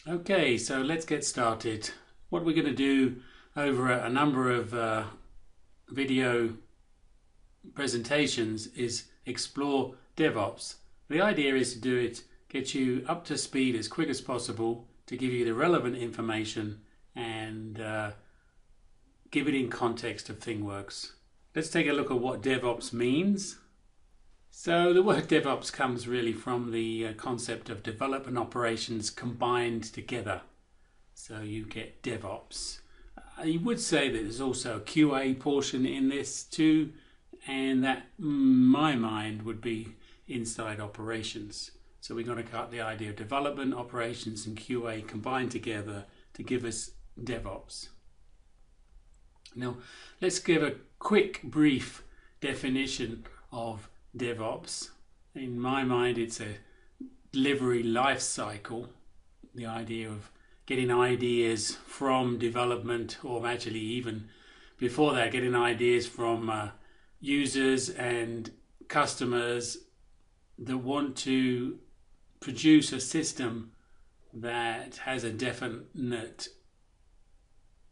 Okay, so let's get started. What we're going to do over a number of video presentations is explore DevOps. The idea is to do it, get you up to speed as quick as possible to give you the relevant information and give it in context of ThingWorx. Let's take a look at what DevOps means. So the word DevOps comes really from the concept of development operations combined together. So you get DevOps. You would say that there's also a QA portion in this too, and that, in my mind, would be inside operations. So we're going to cut the idea of development, operations and QA combined together to give us DevOps. Now, let's give a quick, brief definition of DevOps. In my mind, it's a delivery life cycle. The idea of getting ideas from development, or actually even before that, getting ideas from users and customers that want to produce a system that has a definite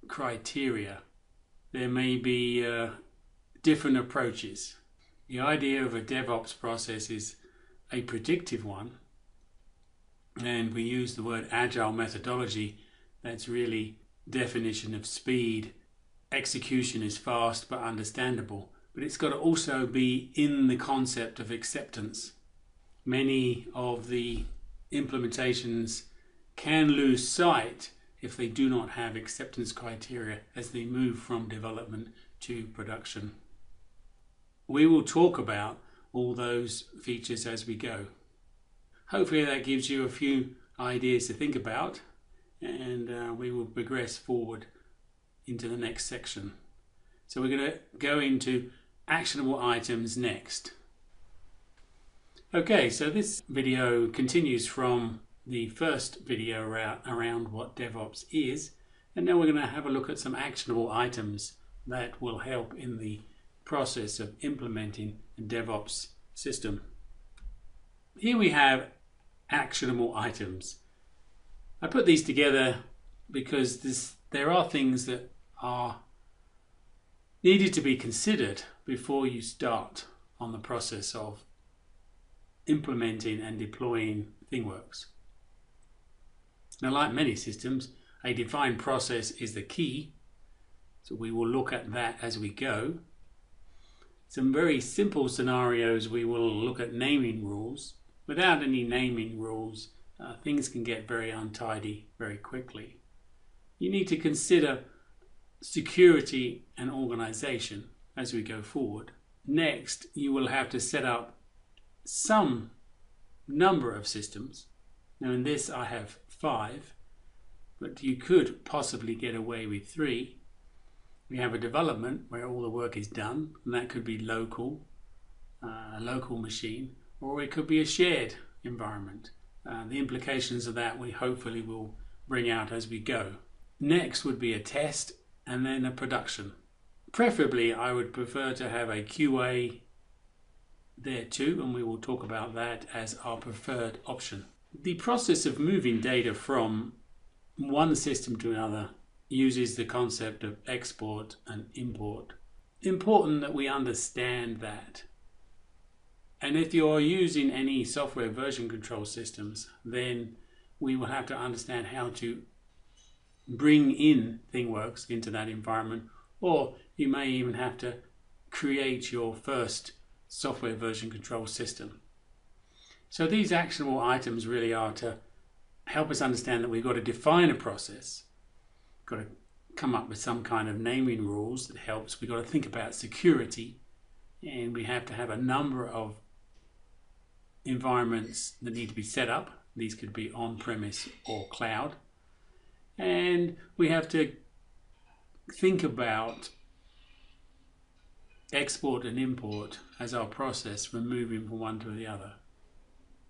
criteria. There may be different approaches. The idea of a DevOps process is a predictive one, and we use the word agile methodology. That's really definition of speed. Execution is fast but understandable, but it's got to also be in the concept of acceptance. Many of the implementations can lose sight if they do not have acceptance criteria as they move from development to production. We will talk about all those features as we go. Hopefully that gives you a few ideas to think about, and we will progress forward into the next section. So we're going to go into actionable items next. Okay, so this video continues from the first video around what DevOps is, and now we're going to have a look at some actionable items that will help in the process of implementing a DevOps system. Here we have actionable items. I put these together because there are things that are needed to be considered before you start on the process of implementing and deploying ThingWorx. Now, like many systems, a defined process is the key, so we will look at that as we go. Some very simple scenarios, we will look at naming rules. Without any naming rules, things can get very untidy very quickly. You need to consider security and organization as we go forward. Next, you will have to set up some number of systems. Now in this I have 5, but you could possibly get away with 3. We have a development where all the work is done, and that could be local, a local machine, or it could be a shared environment. The implications of that we hopefully will bring out as we go. Next would be a test and then a production. Preferably I would prefer to have a QA there too, and we will talk about that as our preferred option. The process of moving data from one system to another uses the concept of export and import. Important that we understand that. And if you're using any software version control systems, then we will have to understand how to bring in ThingWorx into that environment, or you may even have to create your first software version control system. So these actionable items really are to help us understand that we've got to define a process, got to come up with some kind of naming rules that helps. We've got to think about security, and we have to have a number of environments that need to be set up. These could be on-premise or cloud. And we have to think about export and import as our process from moving from one to the other.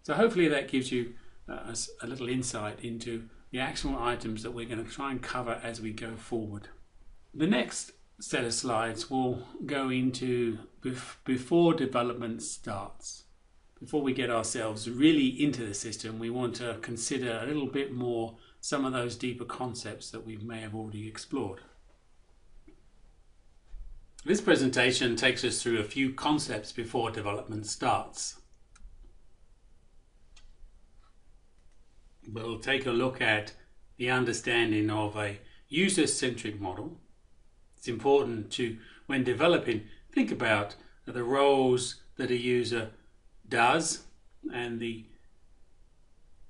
So hopefully that gives you a little insight into the actionable items that we're going to try and cover as we go forward. The next set of slides will go into before development starts. before we get ourselves really into the system, we want to consider a little bit more some of those deeper concepts that we may have already explored. This presentation takes us through a few concepts before development starts. We'll take a look at the understanding of a user-centric model. It's important to, when developing, think about the roles that a user does and the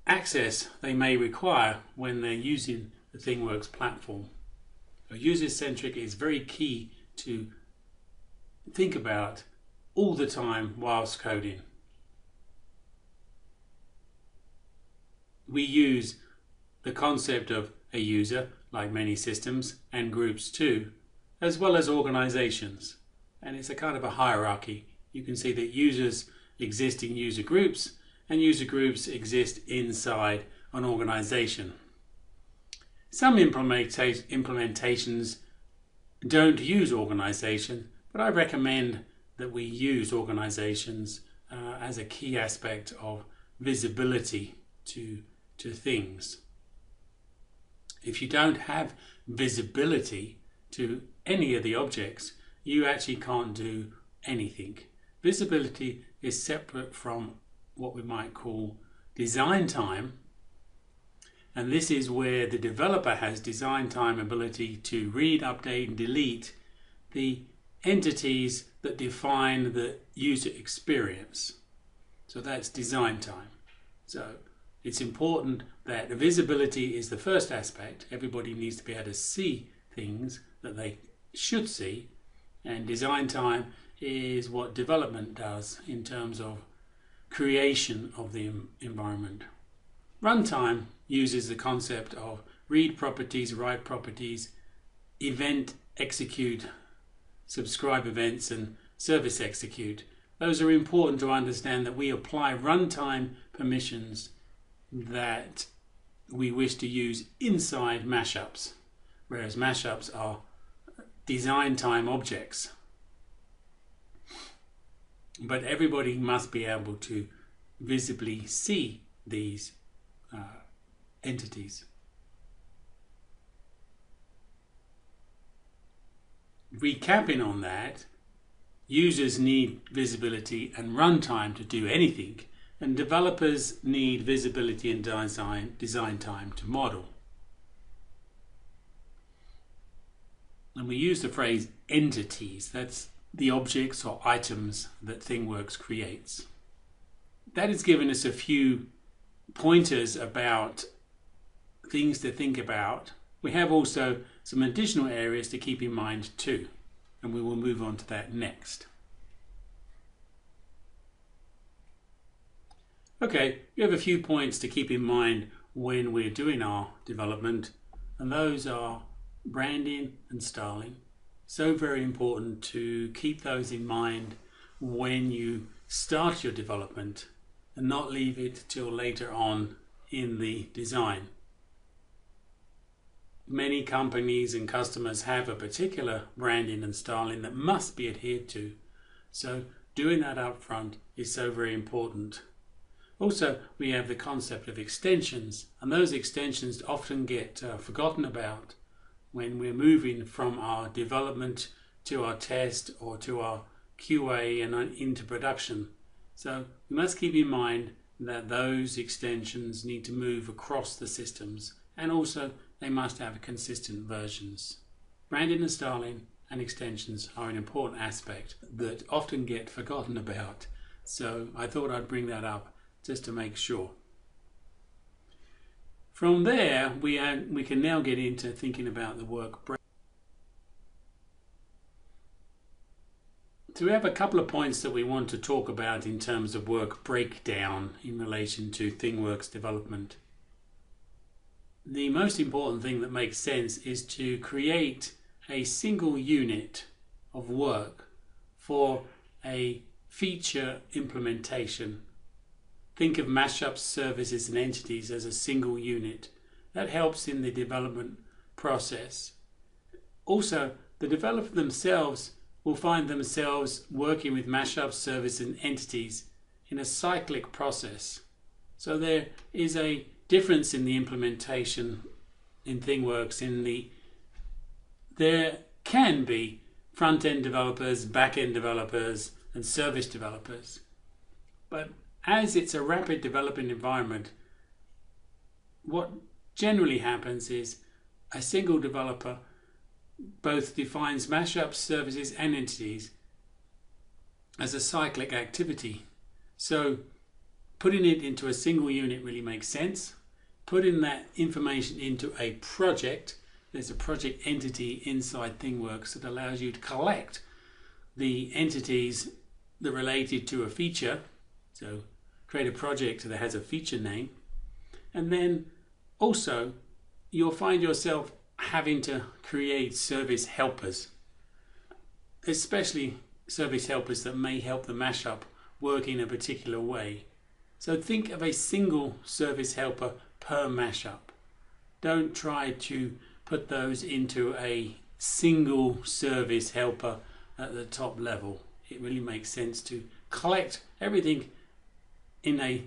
access they may require when they're using the ThingWorx platform. So user-centric is very key to think about all the time whilst coding. We use the concept of a user, like many systems, and groups too, as well as organizations. And it's a kind of a hierarchy. You can see that users exist in user groups, and user groups exist inside an organization. Some implementations don't use organization, but I recommend that we use organizations as a key aspect of visibility to things. If you don't have visibility to any of the objects, you actually can't do anything. Visibility is separate from what we might call design time, and this is where the developer has design time ability to read, update and delete the entities that define the user experience. So that's design time. So it's important that the visibility is the first aspect. Everybody needs to be able to see things that they should see, and design time is what development does in terms of creation of the environment. Runtime uses the concept of read properties, write properties, event execute, subscribe events and service execute. Those are important to understand, that we apply runtime permissions that we wish to use inside mashups, whereas mashups are design time objects. But everybody must be able to visibly see these entities. Recapping on that, users need visibility and runtime to do anything, and developers need visibility and design time to model. And we use the phrase entities. That's the objects or items that ThingWorx creates. That has given us a few pointers about things to think about. We have also some additional areas to keep in mind too, and we will move on to that next. Okay, we have a few points to keep in mind when we're doing our development, and those are branding and styling. So very important to keep those in mind when you start your development and not leave it till later on in the design. Many companies and customers have a particular branding and styling that must be adhered to, so doing that up front is so very important. Also, we have the concept of extensions, and those extensions often get forgotten about when we're moving from our development to our test or to our QA and into production. So we must keep in mind that those extensions need to move across the systems, and also they must have consistent versions. Branding and styling and extensions are an important aspect that often get forgotten about, so I thought I'd bring that up just to make sure. From there, we can now get into thinking about the work breakdown. So we have a couple of points that we want to talk about in terms of work breakdown in relation to ThingWorx development. The most important thing that makes sense is to create a single unit of work for a feature implementation. Think of mashups, services and entities as a single unit. That helps in the development process. Also, the developer themselves will find themselves working with mashups, services and entities in a cyclic process. So there is a difference in the implementation in ThingWorx. There can be front-end developers, back-end developers, and service developers. But as it's a rapid developing environment, what generally happens is a single developer both defines mashup services and entities as a cyclic activity. So putting it into a single unit really makes sense. Putting that information into a project, there's a project entity inside ThingWorx that allows you to collect the entities that are related to a feature. So create a project that has a feature name. And then also you'll find yourself having to create service helpers, especially service helpers that may help the mashup work in a particular way. So think of a single service helper per mashup. Don't try to put those into a single service helper at the top level. It really makes sense to collect everything in a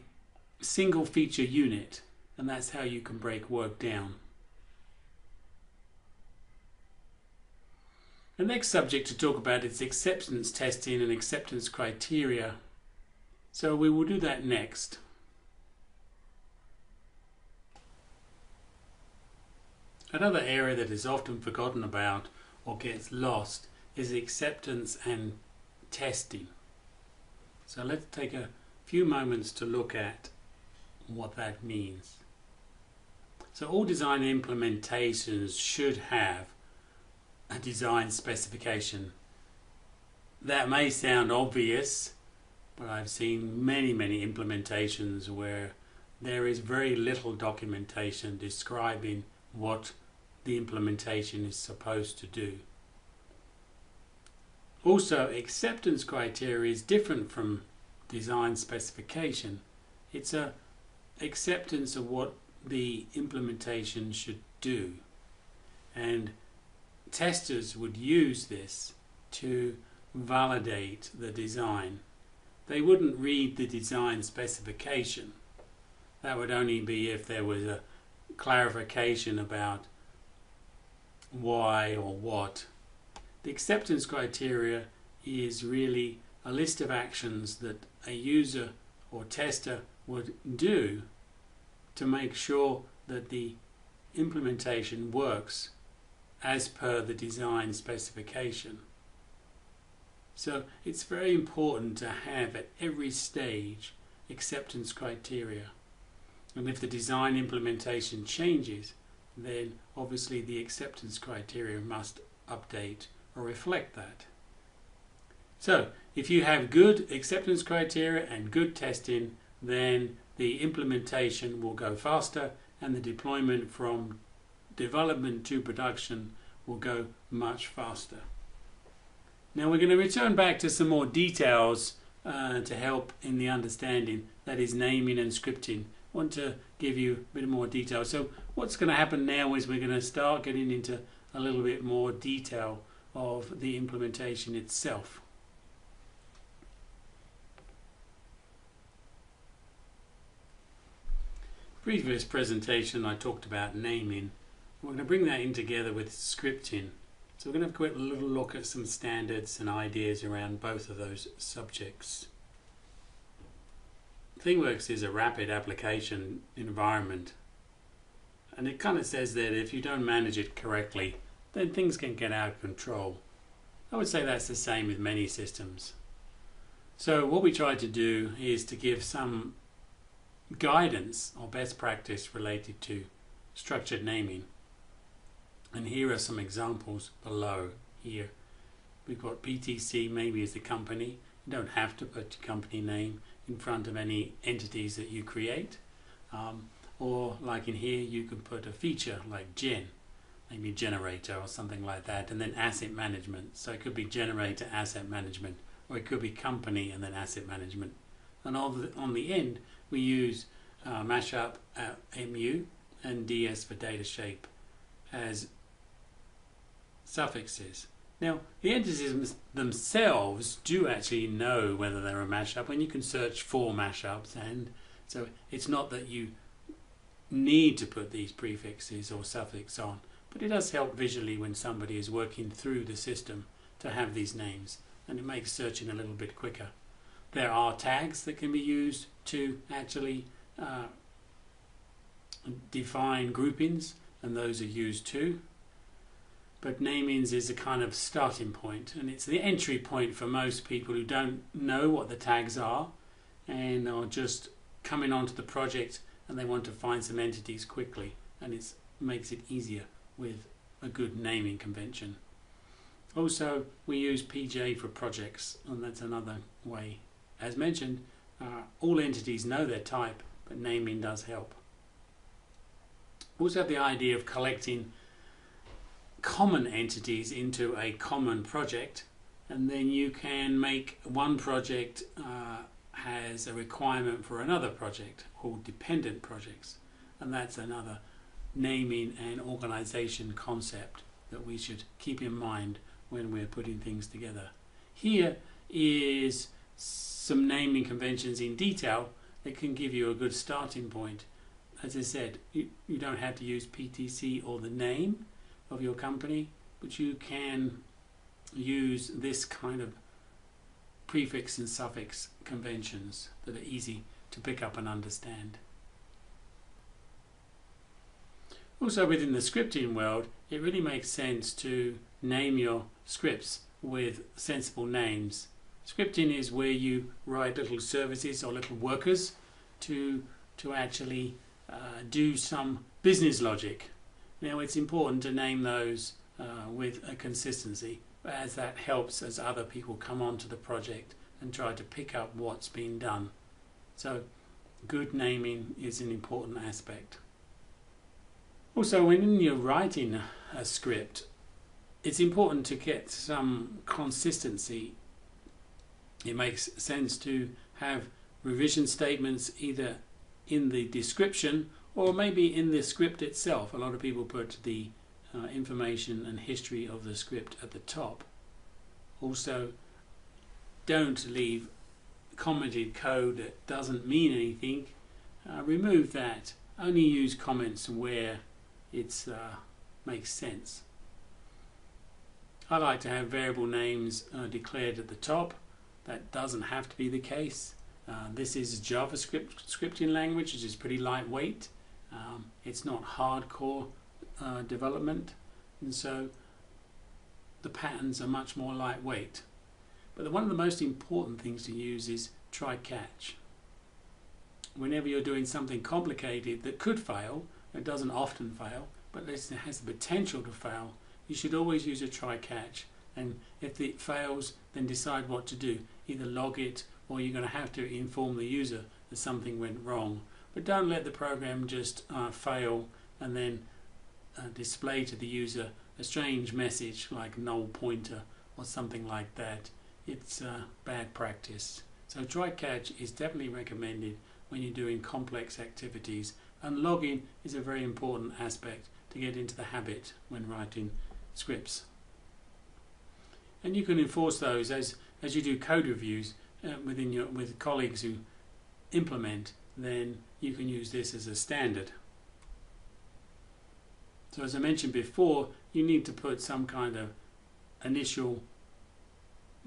single feature unit, and that's how you can break work down. The next subject to talk about is acceptance testing and acceptance criteria. So we will do that next. Another area that is often forgotten about or gets lost is acceptance and testing. So let's take a few moments to look at what that means. So all design implementations should have a design specification. That may sound obvious, but I've seen many implementations where there is very little documentation describing what the implementation is supposed to do. Also, acceptance criteria is different from design specification. It's a acceptance of what the implementation should do, and testers would use this to validate the design. They wouldn't read the design specification. That would only be if there was a clarification about why or what. The acceptance criteria is really a list of actions that a user or tester would do to make sure that the implementation works as per the design specification. So it's very important to have at every stage acceptance criteria. And if the design implementation changes, then obviously the acceptance criteria must update or reflect that. So if you have good acceptance criteria and good testing, then the implementation will go faster and the deployment from development to production will go much faster. Now we're going to return back to some more details to help in the understanding, that is naming and scripting. I want to give you a bit more detail. So what's going to happen now is we're going to start getting into a little bit more detail of the implementation itself. Previous presentation I talked about naming. We're going to bring that in together with scripting. So we're going to have a quick little look at some standards and ideas around both of those subjects. ThingWorx is a rapid application environment, and it kind of says that if you don't manage it correctly, then things can get out of control. I would say that's the same with many systems. So what we try to do is to give some guidance or best practice related to structured naming. And here are some examples below here. We've got PTC maybe as the company. You don't have to put your company name in front of any entities that you create. Or like in here, you can put a feature like gen, maybe generator or something like that, and then asset management. So it could be generator, asset management, or it could be company and then asset management. And on the end, we use mashup mu and ds for data shape as suffixes. Now, the entities themselves do actually know whether they're a mashup, and you can search for mashups, and so it's not that you need to put these prefixes or suffixes on, but it does help visually when somebody is working through the system to have these names, and it makes searching a little bit quicker. There are tags that can be used to actually define groupings, and those are used too. But namings is a kind of starting point, and it's the entry point for most people who don't know what the tags are and are just coming onto the project and they want to find some entities quickly, and it makes it easier with a good naming convention. Also, we use PJ for projects, and that's another way. As mentioned, all entities know their type, but naming does help. We also have the idea of collecting common entities into a common project, and then you can make one project has a requirement for another project called dependent projects, and that's another naming and organization concept that we should keep in mind when we're putting things together. Here is some naming conventions in detail that can give you a good starting point. As I said, you don't have to use PTC or the name of your company, but you can use this kind of prefix and suffix conventions that are easy to pick up and understand. Also, within the scripting world, it really makes sense to name your scripts with sensible names. Scripting is where you write little services or little workers to actually do some business logic. Now, it's important to name those with a consistency, as that helps as other people come onto the project and try to pick up what's been done. So good naming is an important aspect. Also, when you're writing a script, it's important to get some consistency. It makes sense to have revision statements either in the description or maybe in the script itself. A lot of people put the information and history of the script at the top. Also, don't leave commented code that doesn't mean anything. Remove that. Only use comments where it makes sense. I like to have variable names declared at the top. That doesn't have to be the case. This is a JavaScript scripting language, which is pretty lightweight. It's not hardcore development, and so the patterns are much more lightweight. But one of the most important things to use is try-catch. Whenever you're doing something complicated that could fail, it doesn't often fail, but it has the potential to fail, you should always use a try-catch. And if it fails, then decide what to do. Either log it, or you're going to have to inform the user that something went wrong. But don't let the program just fail and then display to the user a strange message like null pointer or something like that. It's bad practice. So try-catch is definitely recommended when you're doing complex activities, and logging is a very important aspect to get into the habit when writing scripts. And you can enforce those as you do code reviews with colleagues who implement. Then you can use this as a standard. So as I mentioned before, you need to put some kind of initial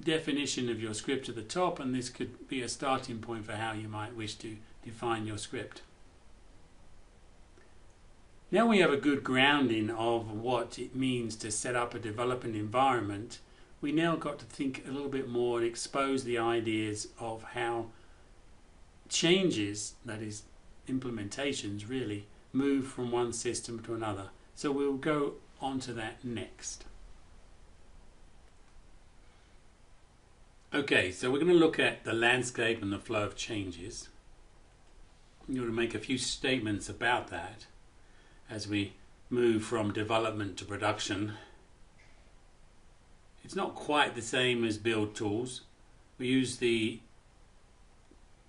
definition of your script at the top, and this could be a starting point for how you might wish to define your script. Now we have a good grounding of what it means to set up a development environment. We now got to think a little bit more and expose the ideas of how changes, that is implementations really, move from one system to another. So we'll go on to that next. Okay, so we're going to look at the landscape and the flow of changes. I'm going to make a few statements about that as we move from development to production. It's not quite the same as build tools. We use the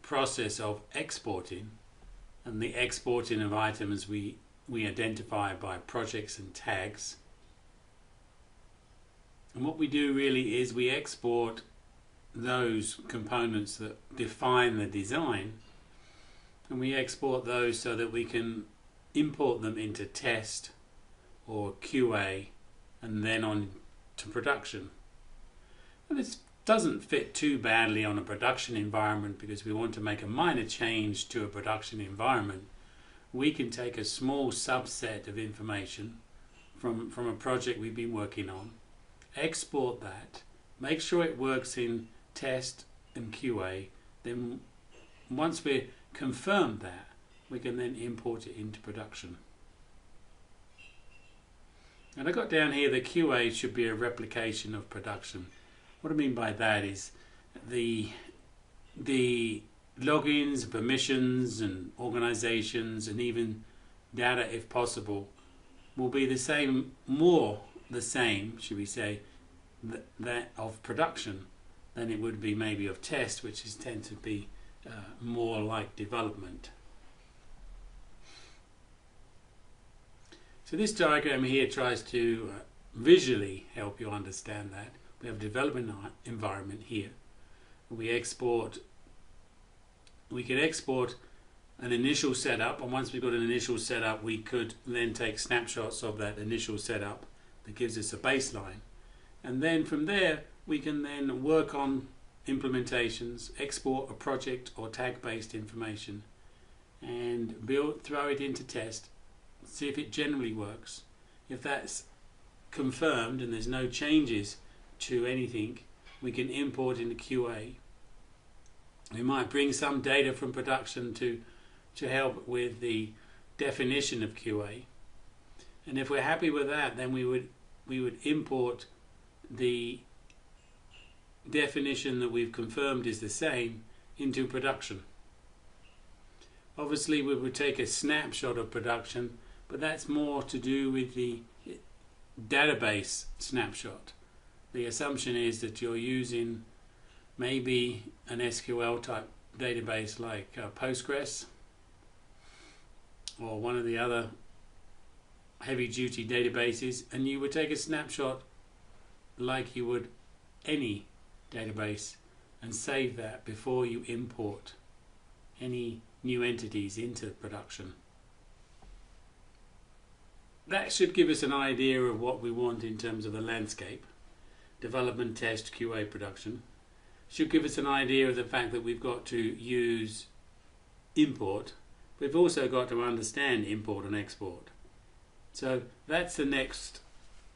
process of exporting, and the exporting of items we identify by projects and tags. And what we do really is we export those components that define the design, and we export those so that we can import them into test or QA and then on to production. And this doesn't fit too badly on a production environment, because we want to make a minor change to a production environment. We can take a small subset of information from a project we've been working on, export that, make sure it works in test and QA, then once we've confirmed that, we can then import it into production. And I got down here that QA should be a replication of production. What I mean by that is the logins, permissions and organizations and even data, if possible, will be the same, more the same, should we say, that of production than it would be maybe of test, which is tend to be more like development. So this diagram here tries to visually help you understand that. We have a development environment here. We can export an initial setup, and once we've got an initial setup, we could then take snapshots of that initial setup that gives us a baseline. And then from there, we can then work on implementations, export a project or tag-based information, and throw it into test, see if it generally works. If that's confirmed and there's no changes to anything, we can import into QA. We might bring some data from production to help with the definition of QA. And if we're happy with that, then we would import the definition that we've confirmed is the same into production. Obviously we would take a snapshot of production, but that's more to do with the database snapshot. The assumption is that you're using maybe an SQL type database like Postgres or one of the other heavy duty databases, and you would take a snapshot like you would any database and save that before you import any new entities into production. That should give us an idea of what we want in terms of the landscape. Development, test, QA, production. Should give us an idea of the fact that we've got to use import. We've also got to understand import and export. So that's the next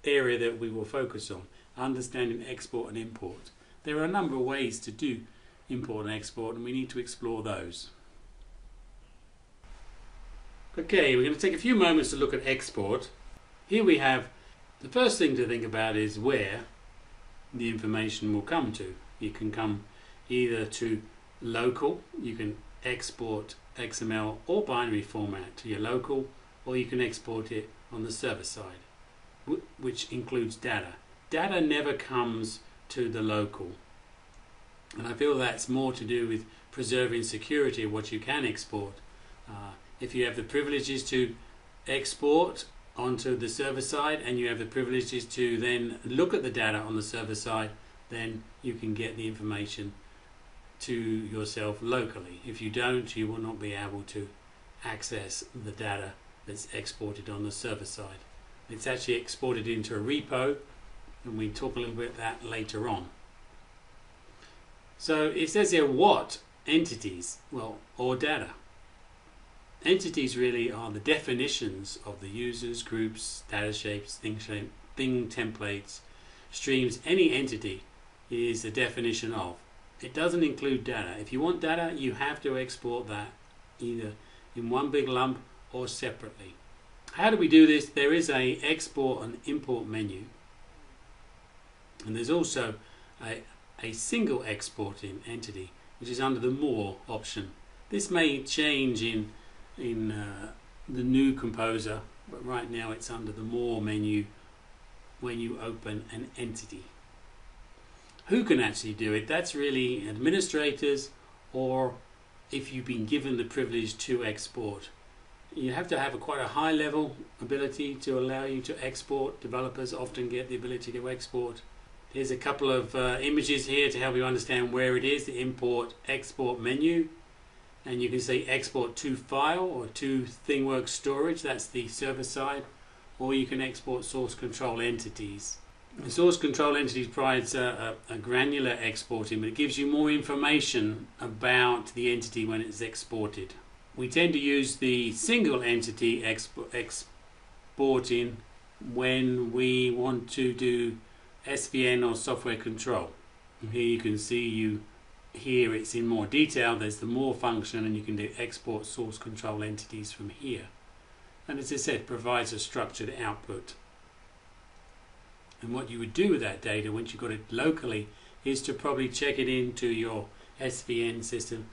area that we will focus on, understanding export and import. There are a number of ways to do import and export, and we need to explore those. Okay, we're going to take a few moments to look at export. Here we have, the first thing to think about is where the information will come to. You can come either to local, you can export XML or binary format to your local, or you can export it on the server side, which includes data. Data never comes to the local, and I feel that's more to do with preserving security of what you can export. If you have the privileges to export onto the server side and you have the privileges to then look at the data on the server side, then you can get the information to yourself locally. If you don't, you will not be able to access the data that's exported on the server side. It's actually exported into a repo, and we talk a little bit about that later on. So it says here what entities, well, or data. Entities really are the definitions of the users, groups, data shapes, thing templates, streams. Any entity is the definition of. It doesn't include data. If you want data, you have to export that either in one big lump or separately. How do we do this? There is a export and import menu, and there's also a single exporting entity, which is under the More option. This may change in the new Composer, but right now it's under the More menu when you open an entity. Who can actually do it? That's really administrators, or if you've been given the privilege to export. You have to have quite a high level ability to allow you to export. Developers often get the ability to export. There's a couple of images here to help you understand where it is, the import export menu. And you can see export to file or to ThingWorx storage, that's the server side, or you can export source control entities. The source control entities provides a granular exporting, but it gives you more information about the entity when it's exported. We tend to use the single entity exporting when we want to do SVN or software control. Here you can see here it's in more detail. There's the more function, and you can do export source control entities from here. And as I said, provides a structured output. And what you would do with that data once you've got it locally is to probably check it into your SVN system,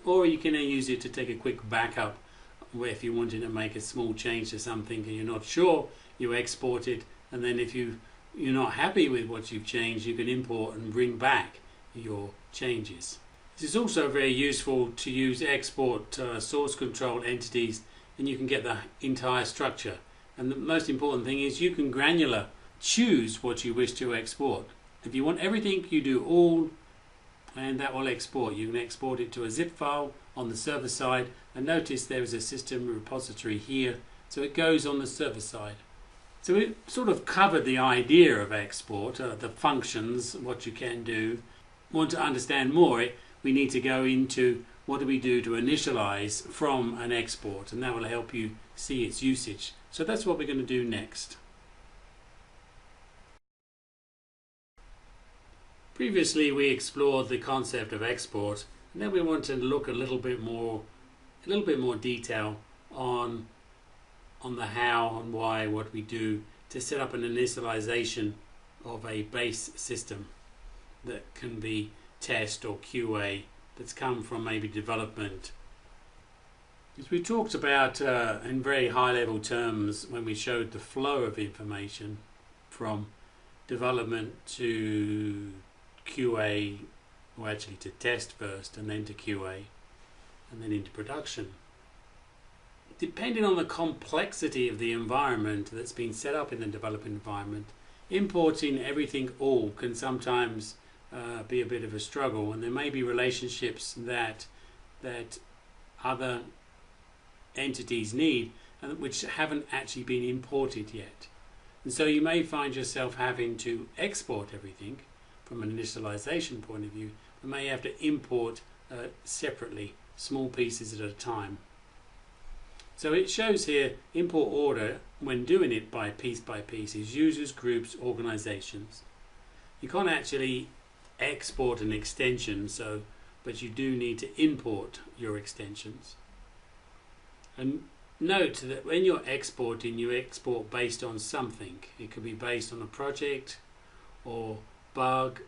or you can use it to take a quick backup where if you wanted to make a small change to something and you're not sure, you export it, and then if you're not happy with what you've changed, you can import and bring back your changes. This is also very useful to use export source control entities, and you can get the entire structure. And the most important thing is you can granular choose what you wish to export. If you want everything, you do all, and that will export. You can export it to a zip file on the server side, and notice there is a system repository here, so it goes on the server side. So we sort of covered the idea of export, the functions, what you can do. Want to understand more, we need to go into what do we do to initialize from an export, and that will help you see its usage. So that's what we're going to do next. Previously we explored the concept of export, and then we want to look a little bit more detail on the how and why, what we do to set up an initialization of a base system that can be test or QA that's come from maybe development. As we talked about in very high level terms when we showed the flow of information from development to QA, or actually to test first and then to QA and then into production. Depending on the complexity of the environment that's been set up in the development environment, importing everything all can sometimes be a bit of a struggle, and there may be relationships that other entities need and which haven't actually been imported yet. And so you may find yourself having to export everything from an initialization point of view, but may have to import separately, small pieces at a time. So it shows here import order when doing it by piece is users, groups, organizations. You can't actually export an extension, but you do need to import your extensions. And note that when you're exporting, you export based on something. It could be based on a project or bug,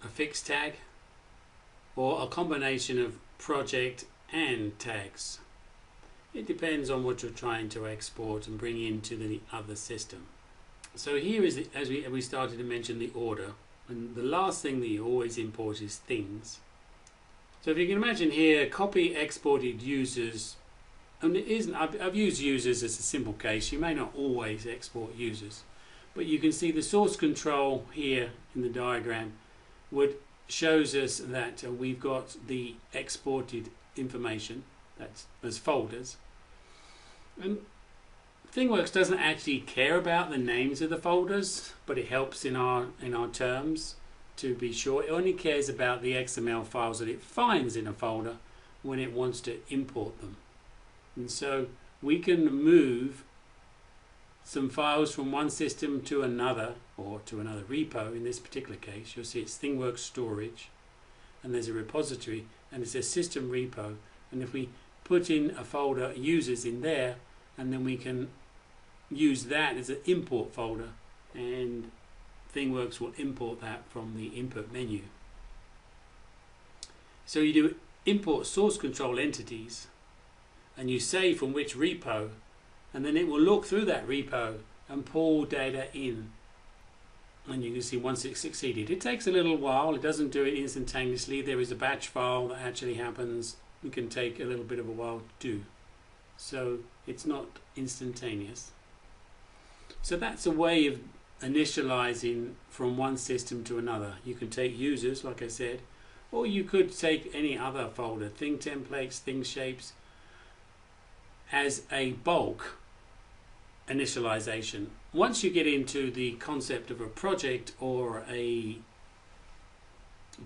a fix tag, or a combination of project and tags. It depends on what you're trying to export and bring into the other system. So here is, as we started to mention, the order. And the last thing that you always import is things. So if you can imagine here, copy exported users. And it isn't, I've used users as a simple case. You may not always export users. But you can see the source control here in the diagram shows us that we've got the exported information that's as folders. And ThingWorx doesn't actually care about the names of the folders, but it helps in our terms to be sure. It only cares about the XML files that it finds in a folder when it wants to import them. And so we can move some files from one system to another, or to another repo. In this particular case, you'll see it's ThingWorx storage, and there's a repository, and it's a system repo. And if we put in a folder users in there, and then we can use that as an import folder, and ThingWorx will import that from the input menu. So you do import source control entities, and you say from which repo, and then it will look through that repo and pull data in. And you can see once it's succeeded. It takes a little while. It doesn't do it instantaneously. There is a batch file that actually happens. It can take a little bit of a while to do. So it's not instantaneous. So that's a way of initializing from one system to another. You can take users, like I said, or you could take any other folder, thing templates, thing shapes, as a bulk initialization. Once you get into the concept of a project or a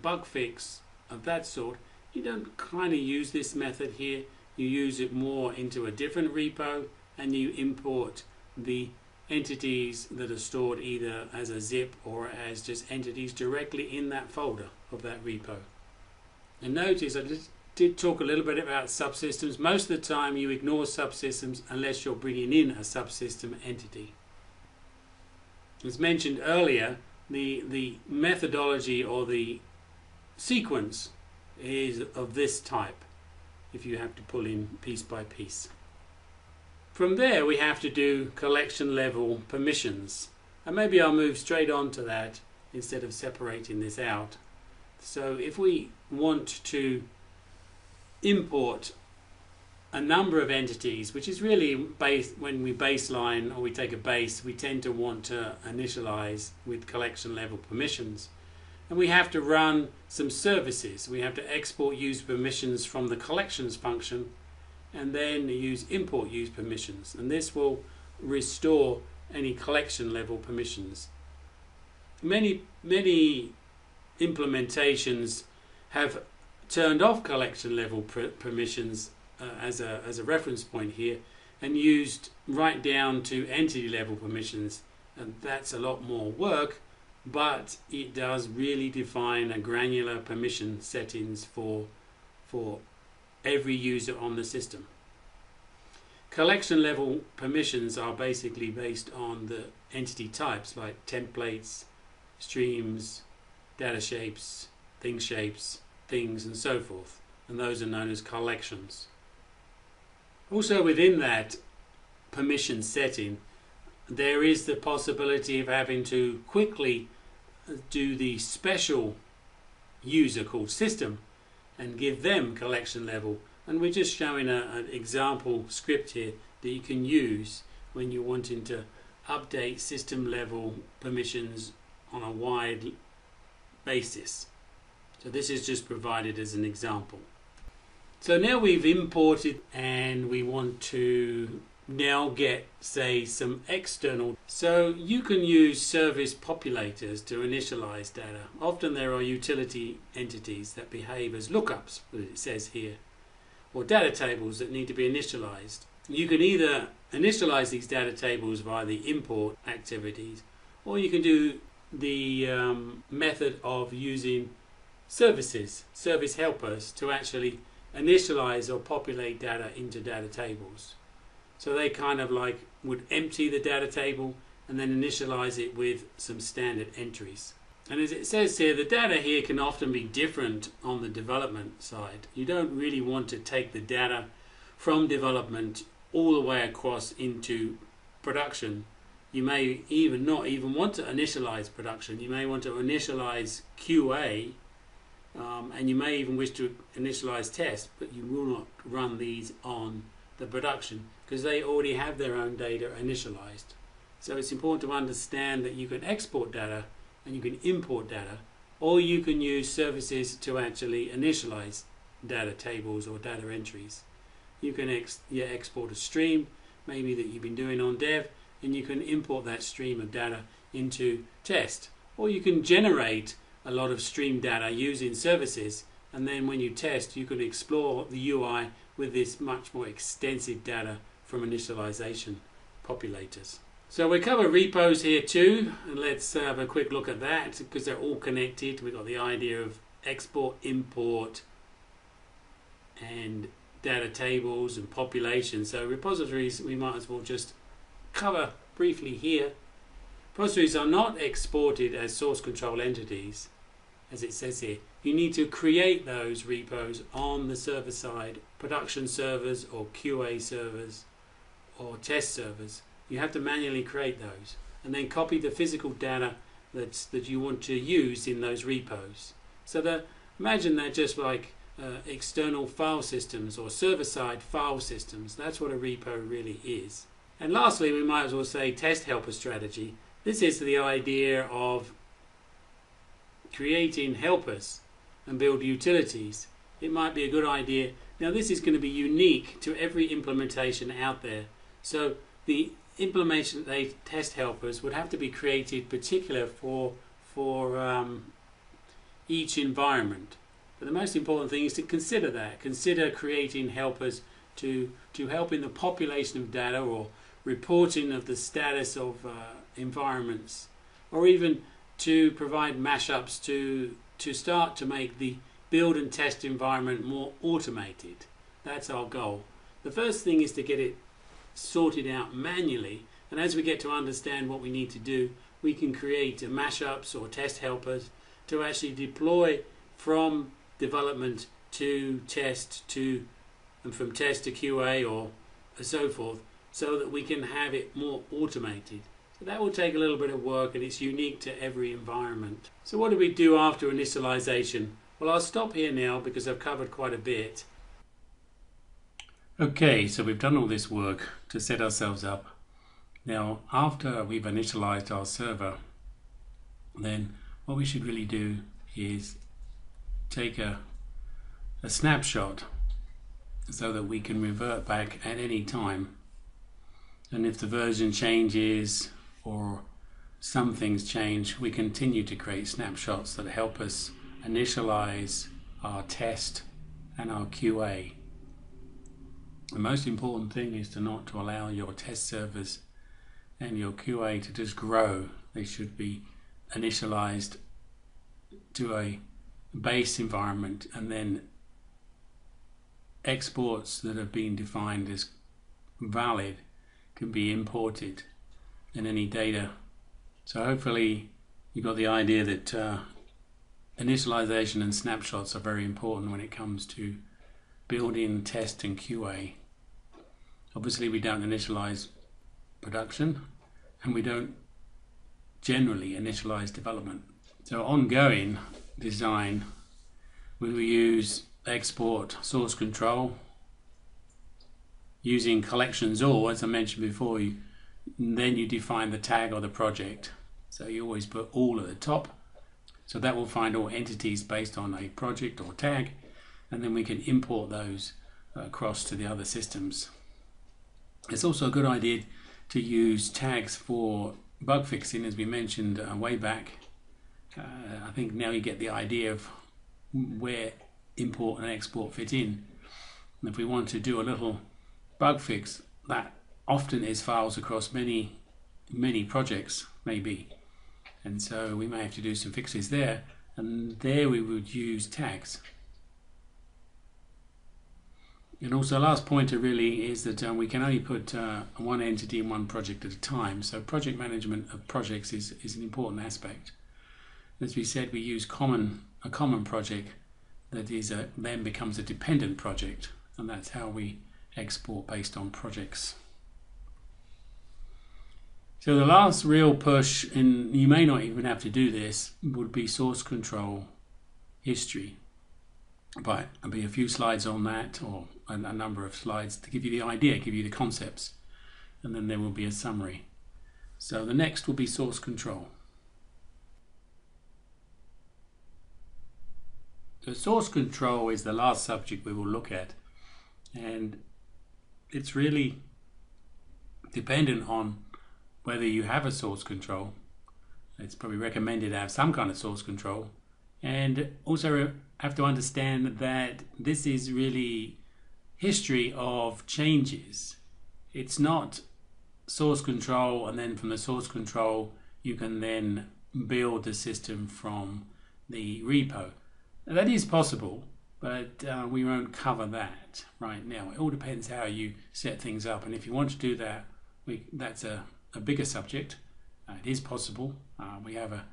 bug fix of that sort, you don't kind of use this method here. You use it more into a different repo, and you import the entities that are stored either as a zip or as just entities directly in that folder of that repo. And notice I did talk a little bit about subsystems. Most of the time you ignore subsystems unless you're bringing in a subsystem entity. As mentioned earlier, the methodology or the sequence is of this type if you have to pull in piece by piece. From there we have to do collection level permissions, and maybe I'll move straight on to that instead of separating this out. So if we want to import a number of entities, which is really when we baseline or we take a base, we tend to want to initialize with collection level permissions, and we have to run some services. We have to export use permissions from the collections function and then use import use permissions, and this will restore any collection level permissions. Many implementations have turned off collection level permissions as a reference point here, and used right down to entity level permissions, and that's a lot more work, but it does really define a granular permission settings for every user on the system. Collection level permissions are basically based on the entity types like templates, streams, data shapes, thing shapes, things, and so forth, and those are known as collections. Also within that permission setting, there is the possibility of having to quickly do the special user called system and give them collection level, and we're just showing an example script here that you can use when you're wanting to update system level permissions on a wide basis. So this is just provided as an example. So now we've imported and we want to now get, say, some external. So you can use service populators to initialize data. Often there are utility entities that behave as lookups, as it says here, or data tables that need to be initialized. You can either initialize these data tables via the import activities, or you can do the method of using services, service helpers, to actually initialize or populate data into data tables. So they kind of like would empty the data table and then initialize it with some standard entries. And as it says here, the data here can often be different on the development side. You don't really want to take the data from development all the way across into production. You may even not even want to initialize production. You may want to initialize QA, and you may even wish to initialize test, but you will not run these on the production because they already have their own data initialized. So it's important to understand that you can export data and you can import data, or you can use services to actually initialize data tables or data entries. You can export a stream, maybe that you've been doing on dev, and you can import that stream of data into test, or you can generate a lot of stream data using services, and then when you test you can explore the UI with this much more extensive data from initialization populators. So we cover repos here too, and let's have a quick look at that because they're all connected. We've got the idea of export, import, and data tables and population. So repositories we might as well just cover briefly here. Repositories are not exported as source control entities, as it says here. You need to create those repos on the server side, production servers or QA servers or test servers. You have to manually create those and then copy the physical data that you want to use in those repos. So imagine they're just like external file systems or server-side file systems. That's what a repo really is. And lastly, we might as well say test helper strategy. This is the idea of creating helpers and build utilities. It might be a good idea. Now this is going to be unique to every implementation out there. So the implementation test helpers would have to be created particular for each environment. But the most important thing is to consider that. Consider creating helpers to help in the population of data or reporting of the status of environments, or even to provide mashups to start to make the build and test environment more automated. That's our goal. The first thing is to get it sorted out manually, and as we get to understand what we need to do, we can create mashups or test helpers to actually deploy from development to test and from test to QA or so forth, so that we can have it more automated. So that will take a little bit of work, and it's unique to every environment. So what do we do after initialization? Well, I'll stop here now because I've covered quite a bit. Okay, so we've done all this work to set ourselves up. Now, after we've initialized our server, then what we should really do is take a snapshot so that we can revert back at any time. And if the version changes or some things change, we continue to create snapshots that help us initialize our test and our QA. The most important thing is not to allow your test servers and your QA to just grow. They should be initialized to a base environment, and then exports that have been defined as valid can be imported in any data. So hopefully you got the idea that initialization and snapshots are very important when it comes to building, test and QA. Obviously we don't initialize production, and we don't generally initialize development. So ongoing design, we will use export source control using collections, or as I mentioned before, then you define the tag or the project. So you always put all at the top, so that will find all entities based on a project or tag, and then we can import those across to the other systems. It's also a good idea to use tags for bug fixing, as we mentioned way back. I think now you get the idea of where import and export fit in. And if we want to do a little bug fix, that often is files across many projects maybe, and so we may have to do some fixes there, and there we would use tags. And also, last pointer really is that we can only put one entity in one project at a time. So project management of projects is an important aspect. As we said, we use a common project that is then becomes a dependent project, and that's how we export based on projects. So the last real push, and you may not even have to do this, would be source control history. But there'll be a few slides on that, or a number of slides to give you the idea, give you the concepts, and then there will be a summary. So the next will be source control. So source control is the last subject we will look at, and it's really dependent on whether you have a source control. It's probably recommended to have some kind of source control, and also have to understand that this is really history of changes. It's not source control and then from the source control you can then build the system from the repo. Now, that is possible, but we won't cover that right now. It all depends how you set things up, and if you want to do that, that's a bigger subject. It is possible. We have a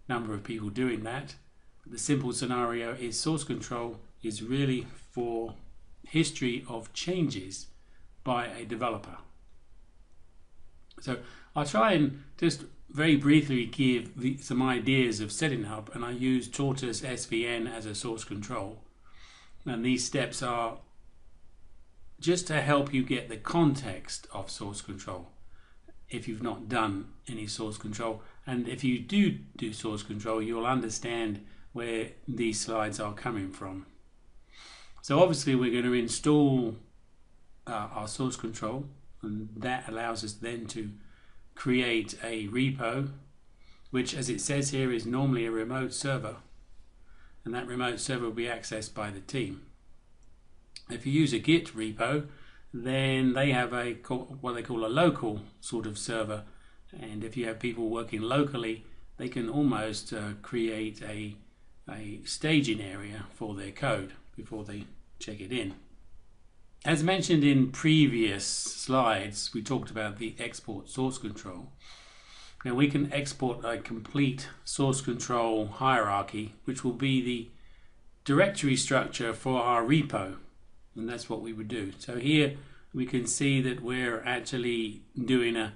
number of people doing that. The simple scenario is source control is really for history of changes by a developer. So I'll try and just very briefly give some ideas of setting up, and I use Tortoise SVN as a source control. And these steps are just to help you get the context of source control. if you've not done any source control. And if you do source control, you'll understand where these slides are coming from. So obviously we're going to install our source control, and that allows us then to create a repo, which, as it says here, is normally a remote server, and that remote server will be accessed by the team. If you use a Git repo, then they have what they call a local sort of server, and if you have people working locally, they can almost create a staging area for their code before they check it in. As mentioned in previous slides, we talked about the export source control. Now we can export a complete source control hierarchy, which will be the directory structure for our repo, and that's what we would do. So here we can see that we're actually doing a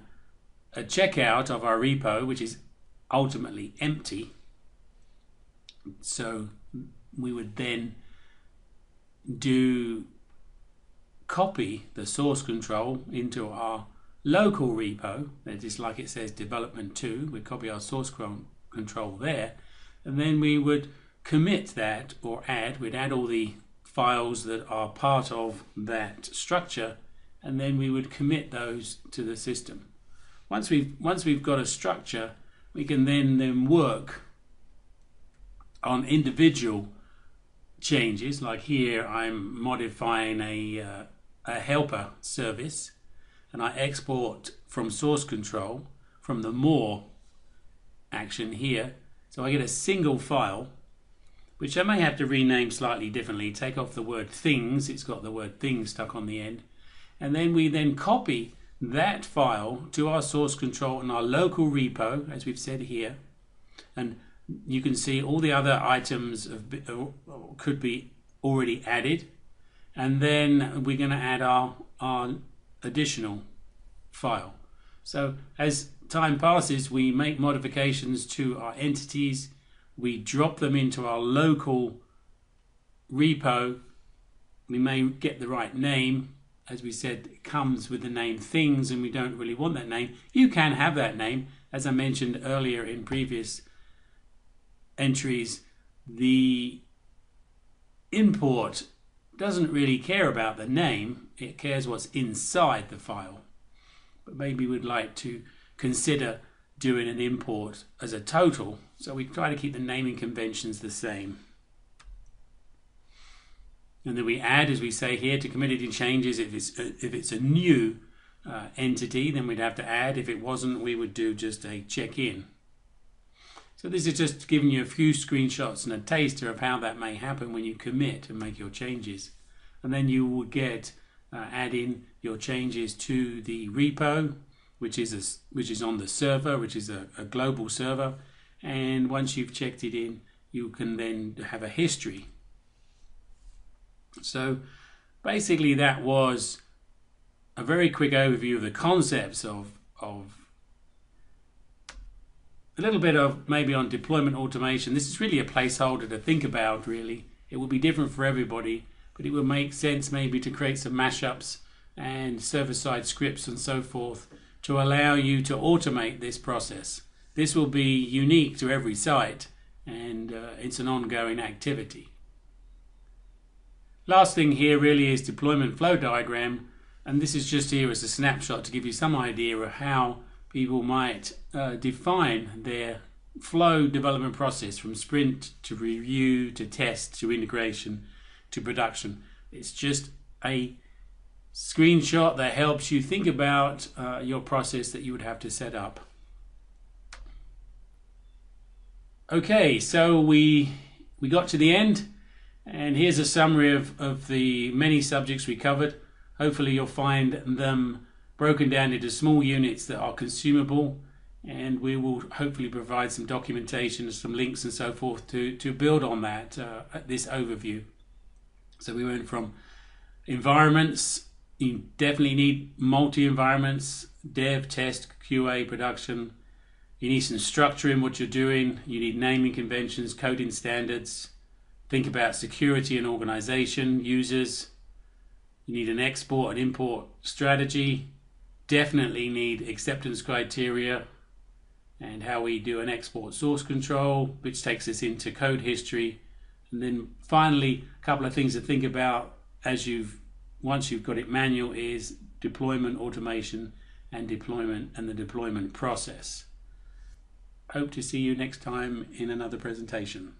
checkout of our repo, which is ultimately empty. So we would then copy the source control into our local repo. That is, like it says, development 2. We copy our source control there, and then we would commit that, or we'd add all the files that are part of that structure, and then we would commit those to the system. Once we've got a structure, we can then work on individual changes. Like here, I'm modifying a helper service, and I export from source control from the more action here. So I get a single file, which I may have to rename slightly differently. Take off the word things, it's got the word things stuck on the end. And then we copy that file to our source control in our local repo, as we've said here. And you can see all the other items could be already added. And then we're going to add our additional file. So as time passes, we make modifications to our entities. We drop them into our local repo. We may get the right name. As we said, it comes with the name things, and we don't really want that name. You can have that name. As I mentioned earlier in previous entries, the import doesn't really care about the name. It cares what's inside the file. But maybe we'd like to consider doing an import as a total, so we try to keep the naming conventions the same. And then we add, as we say here, to committed changes. If it's a new entity, then we'd have to add. If it wasn't, we would do just a check-in. So this is just giving you a few screenshots and a taster of how that may happen when you commit and make your changes. And then you will add in your changes to the repo, which is on the server, which is a global server. And once you've checked it in, you can then have a history. So basically that was a very quick overview of the concepts of a little bit of maybe on deployment automation. This is really a placeholder to think about, really. It will be different for everybody, but it will make sense maybe to create some mashups and server-side scripts and so forth to allow you to automate this process. This will be unique to every site, and it's an ongoing activity. Last thing here really is deployment flow diagram, and this is just here as a snapshot to give you some idea of how people might define their flow development process from sprint to review to test to integration to production. It's just a screenshot that helps you think about your process that you would have to set up. Okay, so we got to the end. And here's a summary of the many subjects we covered. Hopefully you'll find them broken down into small units that are consumable, and we will hopefully provide some documentation, some links and so forth to build on that, this overview. So we went from environments. You definitely need multi-environments, dev, test, QA, production. You need some structure in what you're doing. You need naming conventions, coding standards. Think about security and organization, users. You need an export and import strategy. definitely need acceptance criteria and how we do an export source control, which takes us into code history. And then finally, a couple of things to think about once you've got it manual is deployment automation and the deployment process. Hope to see you next time in another presentation.